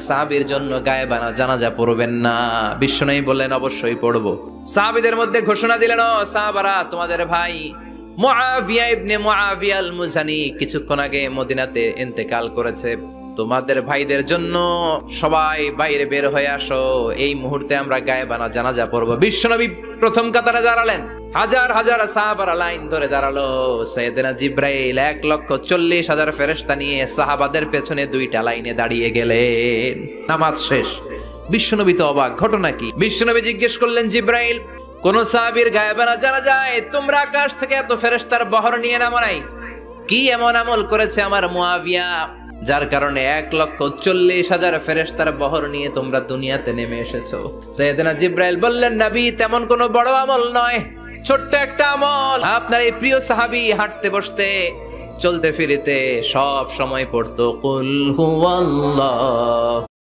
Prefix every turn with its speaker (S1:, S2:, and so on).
S1: সাহাবীর জন্য গায়েবানা জানাজা পড়বেন না? বিশ্বনবী বললেন অবশ্যই পড়বো। সাহাবীদের মধ্যে ঘোষণা দিলেন, ও সাহাবারা, তোমাদের ভাই মুআবিয়া ইবনে মুআবিয়া আল মুজানি কিছুক্ষণ আগে মদিনাতে ইন্তেকাল করেছে। তোমাদের ভাইদের জন্য সবাই বাইরে বের হয়ে আসো, এই মুহূর্তে আমরা গায়েবানা জানাজা পড়বো। বিশ্বনবী প্রথম কাতারে দাঁড়ালেন, হাজার হাজার সাহাবারা লাইন ধরে দাঁড়ালো। সাইয়েদনা জিব্রাইল 1,40,000 ফেরেশতা নিয়ে সাহাবাদের পেছনে দুইটা লাইনে দাঁড়িয়ে গেলেন। নামাজ শেষ, বিশ্বনবী তো অবাক, ঘটনা কি? বিশ্বনবী জিজ্ঞেস করলেন, জিব্রাইল, কোন সাহাবীর গায়েবানা জানা যায়? তোমরা আকাশ থেকে এত ফেরেশতার বহর নিয়ে নামো নাই? কি এমন আমল করেছে আমার মুআবিয়া যার কারণে 1,40,000 ফেরেশতার বহর নিয়ে তোমরা দুনিয়াতে নেমে এসেছো? সাইয়েদনা জিব্রাইল বললেন, নবী, তেমন কোনো বড় আমল নয়, ছোট্ট একটা আমল। আপনার এই প্রিয় সাহাবী হাঁটতে বসতে চলতে ফিরিতে সব সময় পড়তো কুল হুয়াল্লাহ